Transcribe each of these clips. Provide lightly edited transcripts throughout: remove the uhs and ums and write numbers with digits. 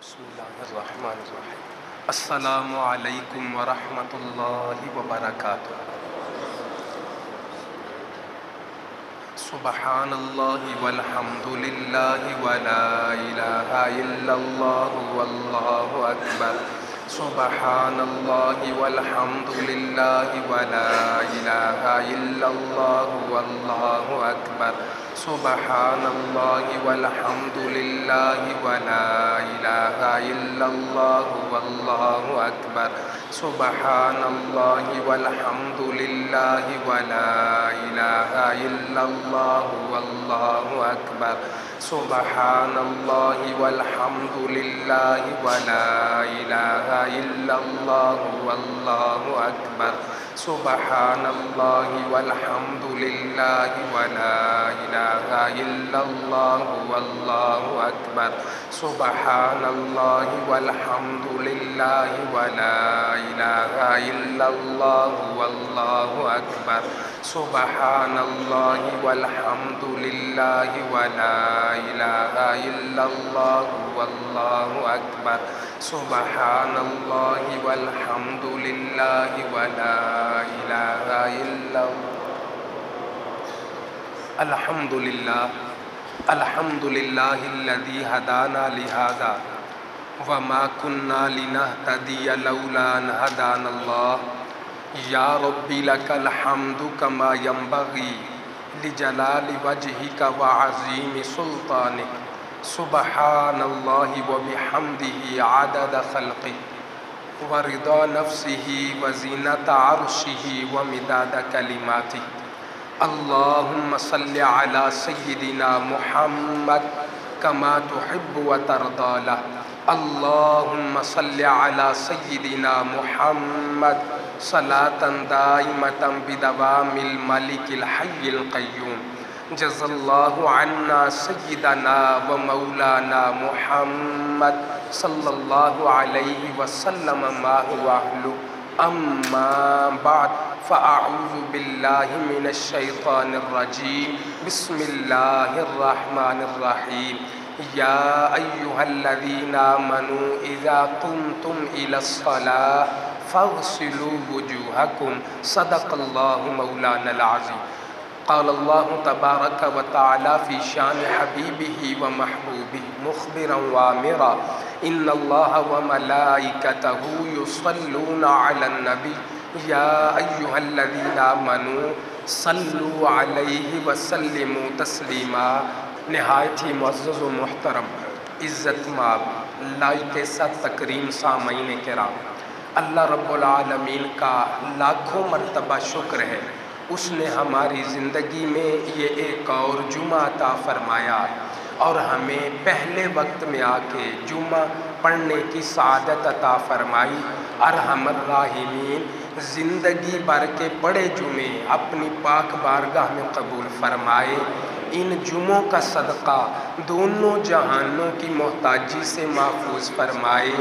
بسم اللہ الرحمن الرحیم۔ السلام علیکم ورحمۃ اللہ وبرکاتہ۔ سبحان اللہ والحمد للہ ولا الہ الا اللہ واللہ اکبر۔ سبحان اللہ والحمد للہ ولا الہ الا اللہ واللہ اکبر۔ سبحان اللہ والحمد للہ ولا الہ الا اللہ واللہ اکبر۔ سبحان اللہ والحمد للہ ولا الہ الا اللہ واللہ اکبر۔ سبحان اللہ والحمد للہ ولا الہ الا اللہ واللہ اکبر۔ سبحان اللہ والحمد للہ ولا الہ الا اللہ واللہ اکبر۔ سبحان اللہ والحمد للہ ولا الہ الا اللہ واللہ اکبر۔ سبحان اللہ والحمد للہ ولا الہ الا اللہ واللہ اکبر۔ سبحان اللہ والحمد للہ ولا الہ الا اللہ۔ الحمدللہ الحمدللہ الذی ہدانا لہذا وما کنا لنہتدی لولا ان ہدانا اللہ۔ یا ربی لک الحمد کما ینبغی لجلال وجہک وعظیم سلطانک۔ سبحان اللہ وبحمدہ عدد خلقہ ورضا نفسہ وزینۃ عرشہ ومداد کلماتہ۔ اللہم صل علی سیدنا محمد کما تحب وترضی لہ۔ اللہم صل علی سیدنا محمد صلاۃ دائمۃ بدوام الملک الحی القیوم۔ جزا اللہ عنا سیدنا و مولانا محمد صلی اللہ علیہ وسلم ما هو اہلہ۔ اما بعد فاعوذ باللہ من الشیطان الرجیم۔ بسم اللہ الرحمن الرحیم۔ یا ایہا الذین آمنوا اذا قمتم الی الصلاۃ فاغسلوا وجوہکم۔ صدق اللہ مولانا العظیم۔ قال اللہ تبارک و تعالی فی شان حبیبہ و محبوبہ مخبرا وآمرا ان اللہ وملائکتہ یصلون علی النبی یا ایہا الذین آمنوا صلوا علیہ وسلموا تسلیما۔ نہایت ہی معزز و محترم عزت مآب لائق ست تکریم سامعین کرام، اللہ رب العالمین کا لاکھوں مرتبہ شکر ہے، اس نے ہماری زندگی میں یہ ایک اور جمعہ عطا فرمایا اور ہمیں پہلے وقت میں آ کے جمعہ پڑھنے کی سعادت عطا فرمائی۔ ارحم الراحمین زندگی بھر کے پڑھے جمعے اپنی پاک بارگاہ میں قبول فرمائے۔ ان جمعوں کا صدقہ دونوں جہانوں کی محتاجی سے محفوظ فرمائے،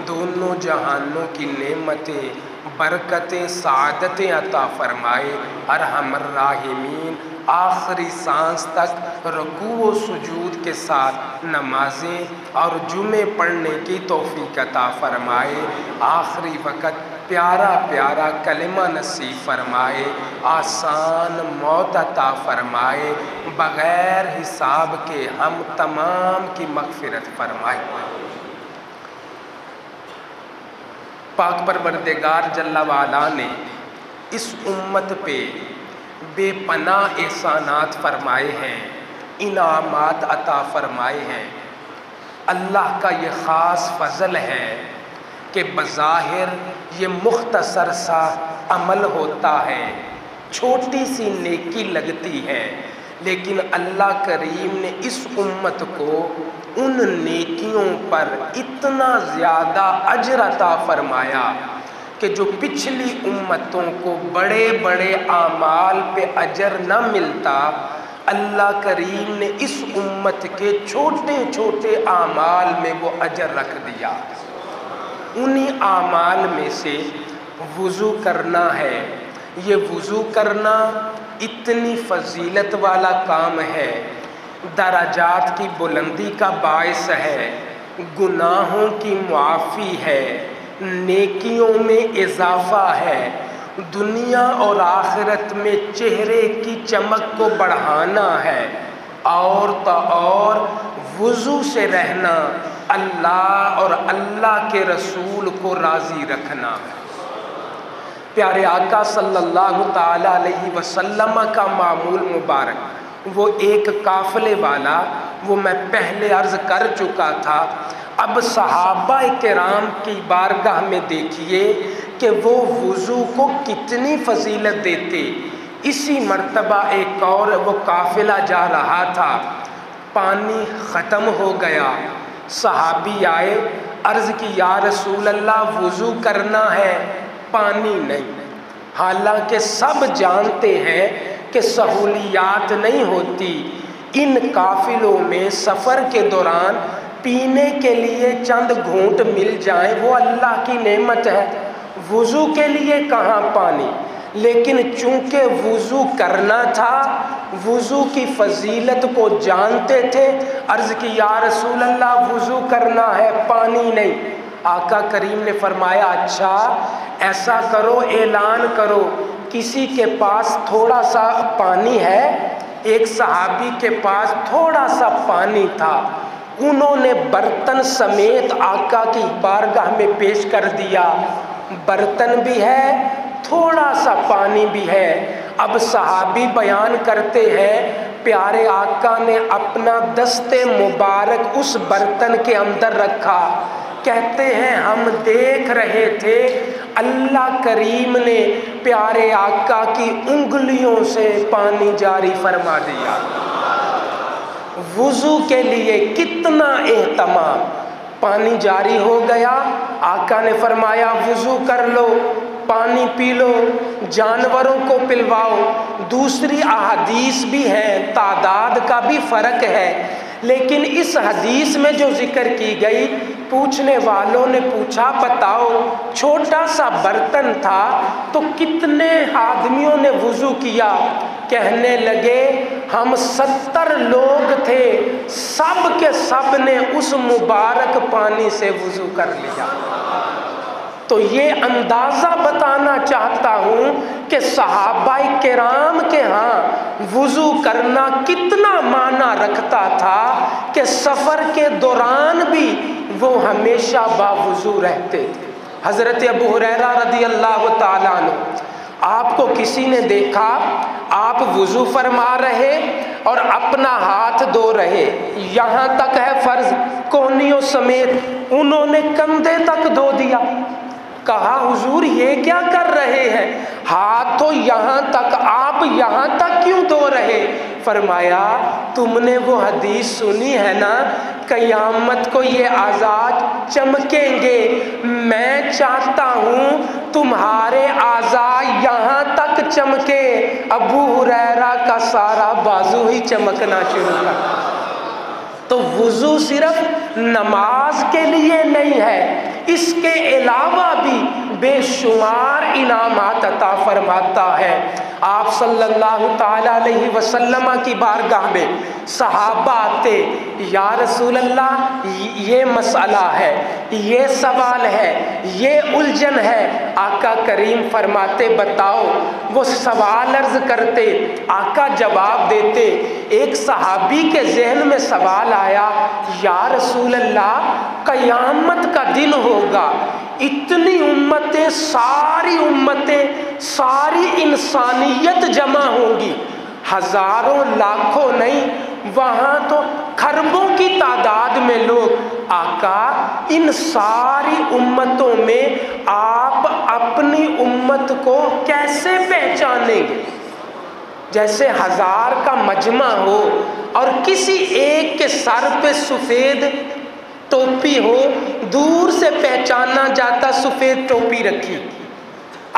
دونوں جہانوں کی نعمتیں برکتیں سعادتیں عطا فرمائے۔ ارحم الراحمین آخری سانس تک رکوع و سجود کے ساتھ نمازیں اور جمعے پڑھنے کی توفیق عطا فرمائے۔ آخری وقت پیارا پیارا کلمہ نصیب فرمائے، آسان موت عطا فرمائے، بغیر حساب کے ہم تمام کی مغفرت فرمائے۔ پاک پروردگار جل وعلا نے اس امت پہ بے پناہ احسانات فرمائے ہیں، انعامات عطا فرمائے ہیں۔ اللہ کا یہ خاص فضل ہے کہ بظاہر یہ مختصر سا عمل ہوتا ہے، چھوٹی سی نیکی لگتی ہے، لیکن اللہ کریم نے اس امت کو ان نیکیوں پر اتنا زیادہ اجر عطا فرمایا کہ جو پچھلی امتوں کو بڑے بڑے اعمال پہ اجر نہ ملتا، اللہ کریم نے اس امت کے چھوٹے چھوٹے اعمال میں وہ اجر رکھ دیا۔ انہی اعمال میں سے وضو کرنا ہے۔ یہ وضو کرنا اتنی فضیلت والا کام ہے، درجات کی بلندی کا باعث ہے، گناہوں کی معافی ہے، نیکیوں میں اضافہ ہے، دنیا اور آخرت میں چہرے کی چمک کو بڑھانا ہے، اور تو اور وضو سے رہنا اللہ اور اللہ کے رسول کو راضی رکھنا ہے۔ پیارے آقا صلی اللہ تعالی علیہ وسلم کا معمول مبارک، وہ ایک قافلے والا، وہ میں پہلے عرض کر چکا تھا۔ اب صحابہ کرام کی بارگاہ میں دیکھیے کہ وہ وضو کو کتنی فضیلت دیتے۔ اسی مرتبہ ایک اور وہ قافلہ جا رہا تھا، پانی ختم ہو گیا، صحابی آئے، عرض کی یا رسول اللہ وضو کرنا ہے، پانی نہیں۔ حالانکہ سب جانتے ہیں کہ سہولیات نہیں ہوتی، ان قافلوں میں سفر کے دوران پینے کے لیے چند گھونٹ مل جائیں وہ اللہ کی نعمت ہے، وضو کے لیے کہاں پانی۔ لیکن چونکہ وضو کرنا تھا، وضو کی فضیلت کو جانتے تھے، عرض کی یا رسول اللہ وضو کرنا ہے، پانی نہیں۔ آقا کریم نے فرمایا اچھا ایسا کرو، اعلان کرو کسی کے پاس تھوڑا سا پانی ہے۔ ایک صحابی کے پاس تھوڑا سا پانی تھا، انہوں نے برتن سمیت آقا کی بارگاہ میں پیش کر دیا، برتن بھی ہے، تھوڑا سا پانی بھی ہے۔ اب صحابی بیان کرتے ہیں پیارے آقا نے اپنا دست مبارک اس برتن کے اندر رکھا، کہتے ہیں ہم دیکھ رہے تھے اللہ کریم نے پیارے آقا کی انگلیوں سے پانی جاری فرما دیا۔ وضو کے لیے کتنا اہتمام، پانی جاری ہو گیا، آقا نے فرمایا وضو کر لو، پانی پی لو، جانوروں کو پلواؤ۔ دوسری احادیث بھی ہیں، تعداد کا بھی فرق ہے، لیکن اس حدیث میں جو ذکر کی گئی، پوچھنے والوں نے پوچھا بتاؤ چھوٹا سا برتن تھا تو کتنے آدمیوں نے وضو کیا؟ کہنے لگے ہم 70 لوگ تھے، سب کے سب نے اس مبارک پانی سے وضو کر لیا۔ تو یہ اندازہ بتانا چاہتا ہوں کہ صحابہ کرام کے ہاں وضو کرنا کتنا معنی رکھتا تھا کہ سفر کے دوران بھی وہ ہمیشہ باوضو رہتے تھے۔ حضرت ابو ہریرہ رضی اللہ تعالیٰ عنہ، آپ کو کسی نے دیکھا آپ وضو فرما رہے اور اپنا ہاتھ دھو رہے، یہاں تک ہے فرض کونیوں سمیت، انہوں نے کندھے تک دھو دیا۔ کہا حضور یہ کیا کر رہے ہیں؟ ہاتھ تو یہاں تک، آپ یہاں تک کیوں دھو رہے؟ فرمایا تم نے وہ حدیث سنی ہے نا، قیامت کو یہ اعضاء چمکیں گے، میں چاہتا ہوں تمہارے اعضاء یہاں تک چمکے۔ ابو ہریرہ کا سارا بازو ہی چمکنا شروع کر۔ تو وضو صرف نماز کے لیے نہیں ہے، اس کے علاوہ بھی بے شمار انعامات عطا فرماتا ہے۔ آپ صلی اللہ تعالی علیہ وسلم کی بارگاہ میں صحابہ آتے، یا رسول اللہ یہ مسئلہ ہے، یہ سوال ہے، یہ الجھن ہے۔ آقا کریم فرماتے بتاؤ، وہ سوال عرض کرتے، آقا جواب دیتے۔ ایک صحابی کے ذہن میں سوال آیا، یا رسول اللہ قیامت کا دن ہوگا، اتنی امتیں، ساری امتیں، ساری انسانیت جمع ہوگی، ہزاروں لاکھوں نہیں، وہاں تو کھربوں کی تعداد میں لوگ، آقا ان ساری امتوں میں آپ اپنی امت کو کیسے پہچانیں گے؟ جیسے 1000 کا مجمع ہو اور کسی ایک کے سر پہ سفید ٹوپی ہو، دور سے پہچانا جاتا سفید ٹوپی رکھی۔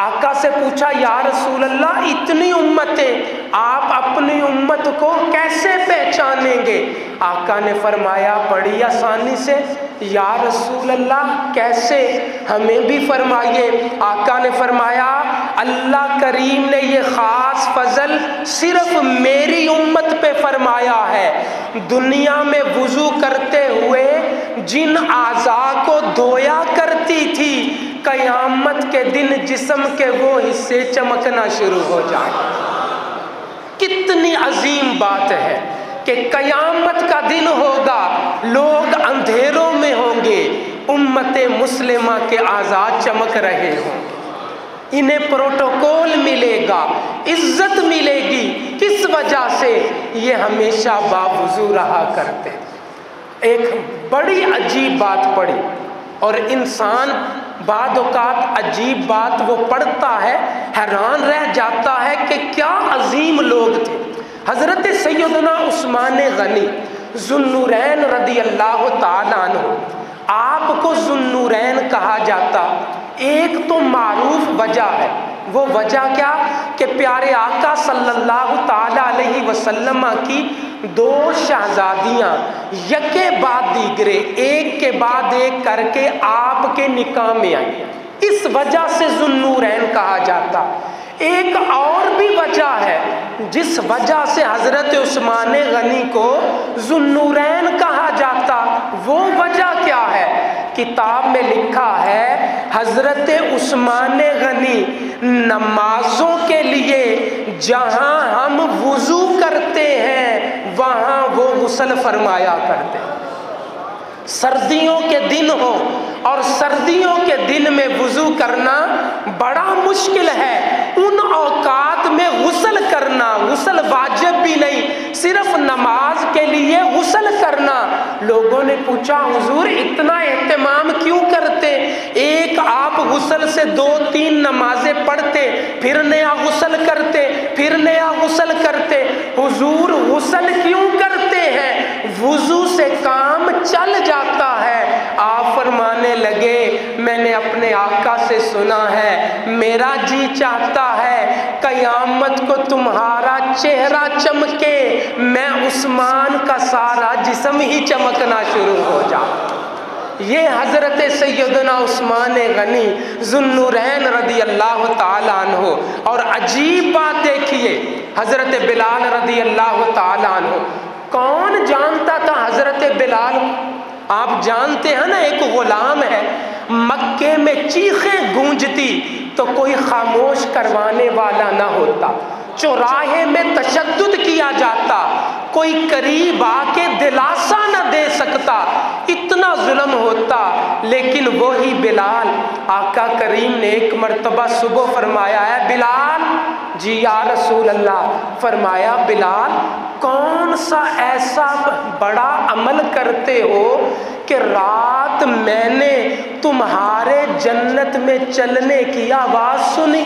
آقا سے پوچھا یا رسول اللہ اتنی امتیں، آپ اپنی امت کو کیسے پہچانیں گے؟ آقا نے فرمایا بڑی آسانی سے۔ یا رسول اللہ کیسے؟ ہمیں بھی فرمائیے۔ آقا نے فرمایا اللہ کریم نے یہ خاص فضل صرف میری امت پہ فرمایا ہے، دنیا میں وضو کرتے ہوئے جن اعضاء کو دھویا کرتی تھی، قیامت کے دن جسم کے وہ حصے چمکنا شروع ہو جائیں۔ کتنی عظیم بات ہے کہ قیامت کا دن ہوگا، لوگ اندھیروں میں ہوں گے، امت مسلمہ کے اعضاء چمک رہے ہوں گے، انہیں پروٹوکول ملے گا، عزت ملے گی۔ کس وجہ سے؟ یہ ہمیشہ باوضو رہا کرتے۔ ایک بڑی عجیب بات پڑھی، اور انسان بعض اوقات عجیب بات وہ پڑھتا ہے، حیران رہ جاتا ہے کہ کیا عظیم لوگ تھے۔ حضرت سیدنا عثمان غنی ذو النورین رضی اللہ تعالیٰ عنہ، آپ کو ذو النورین کہا جاتا، ایک تو معروف وجہ ہے، وہ وجہ کیا کہ پیارے آقا صلی اللہ تعالیٰ علیہ وسلم کی دو شہزادیاں یکے بعد دیگرے، ایک کے بعد ایک کر کے آپ کے نکاح میں آئیں، اس وجہ سے ذو النورین کہا جاتا۔ ایک اور بھی وجہ ہے جس وجہ سے حضرت عثمان غنی کو ذو النورین کہا جاتا، وہ وجہ کیا ہے؟ کتاب میں لکھا ہے حضرت عثمان غنی نمازوں کے لیے جہاں ہم وضو کرتے ہیں وہاں وہ غسل فرمایا کرتے ہیں۔ سردیوں کے دن ہو اور سردیوں کے دن میں وضو کرنا بڑا مشکل ہے، ان اوقات میں غسل کرنا، غسل واجب بھی نہیں، صرف نماز کے لیے غسل کرنا۔ لوگوں نے پوچھا حضور اتنا اہتمام کیوں کرتے؟ ایک آپ غسل سے 2-3 نمازیں پڑھتے، پھر نیا غسل کرتے، پھر نیا غسل کرتے، حضور غسل کیوں کرتے ہیں؟ وضو سے کام چل جاتا ہے۔ آپ فرمانے لگے میں نے اپنے آقا سے سنا ہے، میرا جی چاہتا ہے قیامت کو تمہارا چہرہ چمکے، میں عثمان کا سارا جسم ہی چمکنا شروع ہو جائے۔ یہ حضرت سیدنا عثمان غنی ذو النورین رضی اللہ تعالیٰ عنہ۔ اور عجیب بات دیکھیے، حضرت بلال رضی اللہ تعالیٰ عنہ، کون جانتا تھا حضرت بلال؟ آپ جانتے ہیں نا، ایک غلام ہے، مکے میں چیخیں گونجتی تو کوئی خاموش کروانے والا نہ ہوتا، چوراہے میں تشدد کیا جاتا، کوئی قریب آ کے دلاسا نہ دے سکتا، اتنا ظلم ہوتا، لیکن وہی بلال، آقا کریم نے ایک مرتبہ صبح فرمایا ہے بلال، جی یا رسول اللہ، فرمایا بلال کون سا ایسا بڑا عمل کرتے ہو کہ رات میں نے تمہارے جنت میں چلنے کی آواز سنی؟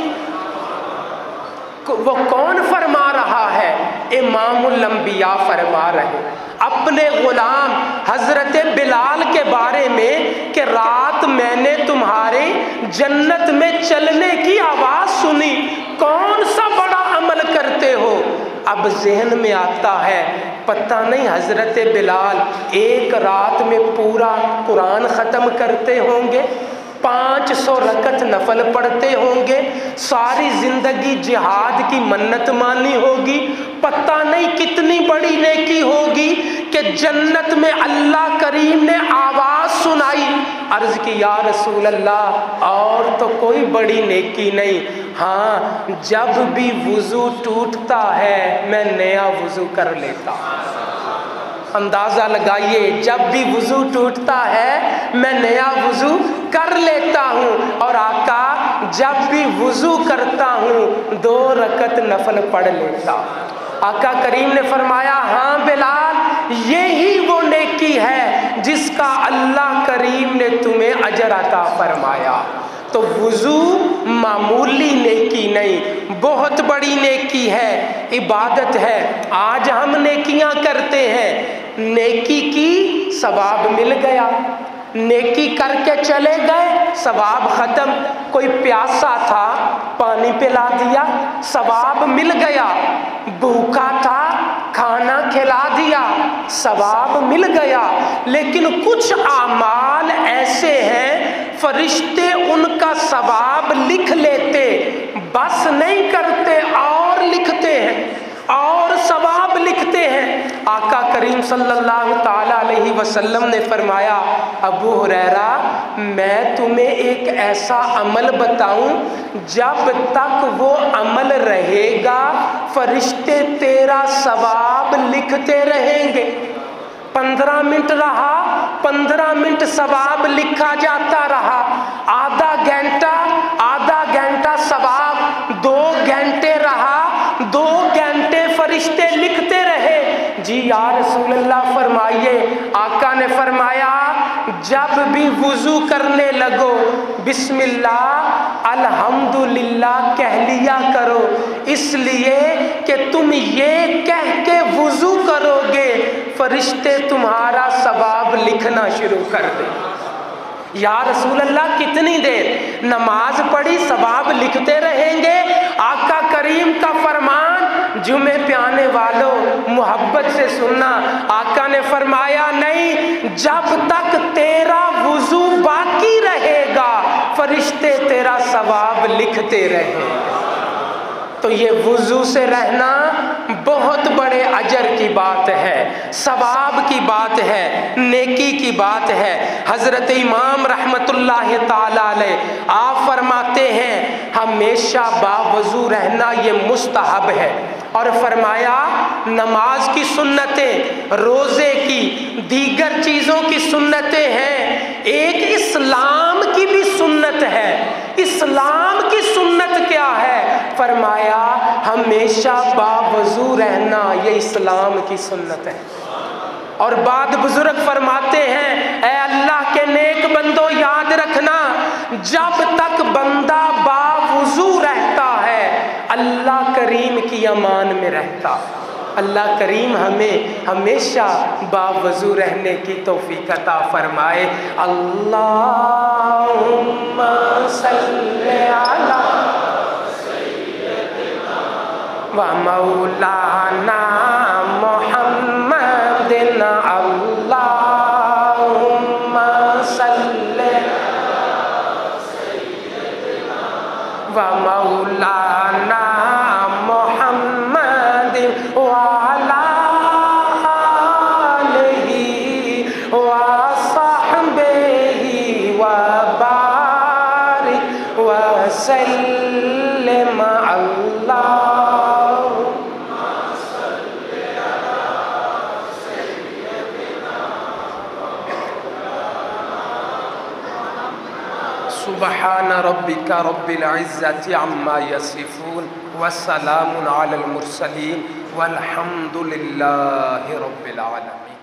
وہ کون فرما رہا ہے؟ امام الانبیاء فرما رہے اپنے غلام حضرت بلال کے بارے میں کہ رات میں نے تمہارے جنت میں چلنے کی آواز سنی، کون سا بڑا عمل کرتے ہو؟ اب ذہن میں آتا ہے پتہ نہیں حضرت بلال ایک رات میں پورا قرآن ختم کرتے ہوں گے، 500 رکعت نفل پڑھتے ہوں گے، ساری زندگی جہاد کی منت مانی ہوگی، پتہ نہیں کتنی بڑی نیکی ہوگی کہ جنت میں اللہ کریم نے آواز سنائی۔ عرض کی یا رسول اللہ اور تو کوئی بڑی نیکی نہیں، ہاں جب بھی وضو ٹوٹتا ہے میں نیا وضو کر لیتا ہوں۔ اندازہ لگائیے، جب بھی وضو ٹوٹتا ہے میں نیا وضو کر لیتا ہوں، اور آقا جب بھی وضو کرتا ہوں 2 رکعت نفل پڑھ لیتا ہوں۔ آقا کریم نے فرمایا ہاں بلال، یہی وہ نیکی ہے جس کا اللہ کریم نے تمہیں اجر عطا فرمایا۔ تو وضو معمولی نیکی نہیں، بہت بڑی نیکی ہے، عبادت ہے۔ آج ہم نیکیاں کرتے ہیں، نیکی کی ثواب مل گیا، نیکی کر کے چلے گئے ثواب ختم، کوئی پیاسا تھا پانی پلا دیا ثواب مل گیا، بھوکا تھا کھانا کھلا دیا ثواب مل گیا۔ لیکن کچھ اعمال ایسے ہیں فرشتے ان کا ثواب لکھ لیتے، بس نہیں کرتے اور لکھتے ہیں اور ثواب لکھتے ہیں۔ آقا کریم کریم صلی اللہ تعالیٰ علیہ وسلم نے فرمایا ابو ہریرہ میں تمہیں ایک ایسا عمل بتاؤں جب تک وہ عمل رہے گا فرشتے تیرا ثواب لکھتے رہیں گے۔ 15 منٹ رہا، 15 منٹ ثواب لکھا جاتا رہا، آدھا گھنٹہ ثواب، 2 گھنٹے رہا، 2 گھنٹے فرشتے لکھتے رہے۔ جی یا رسول اللہ فرمائیے، آقا نے فرمایا جب بھی وضو کرنے لگو بسم اللہ الحمدللہ کہہ لیا کرو، اس لیے کہ تم یہ کہہ کے وضو کرو گے فرشتے تمہارا ثواب لکھنا شروع کر دیں۔ یا رسول اللہ کتنی دیر نماز پڑھی ثواب لکھتے رہیں گے؟ آقا کریم کا فرمان جمعے پہ آنے والوں محبت سے سننا، آقا نے فرمایا نہیں، جب تک تیرا وضو باقی رہے گا فرشتے تیرا ثواب لکھتے رہیں گے۔ تو یہ وضو سے رہنا بہت بڑے اجر کی بات ہے، ثواب کی بات ہے، نیکی کی بات ہے۔ حضرت امام رحمت اللہ تعالی علیہ آپ فرماتے ہیں ہمیشہ باوضو رہنا یہ مستحب ہے، اور فرمایا نماز کی سنتیں، روزے کی، دیگر چیزوں کی سنتیں ہیں، ایک اسلام کی بھی سنت ہے۔ اسلام کی سنت کیا ہے؟ فرمایا ہمیشہ باوضو رہنا یہ اسلام کی سنت ہے۔ اور بعد بزرگ فرماتے ہیں اے اللہ کے نیک بندو یاد رکھنا جب تک بندہ باوضو رہتا ہے اللہ کریم کی امان میں رہتا۔ اللہ کریم ہمیں ہمیشہ باوضو رہنے کی توفیق عطا فرمائے۔ اللہم صلی علی و مولانا محمد، اللہم صلی و مولانا محمد وعلی آلہ وصحبہ وبارک وسلم۔ سبحان ربک رب العزة عما یصفون وسلام علی المرسلین والحمد للہ رب العالمین۔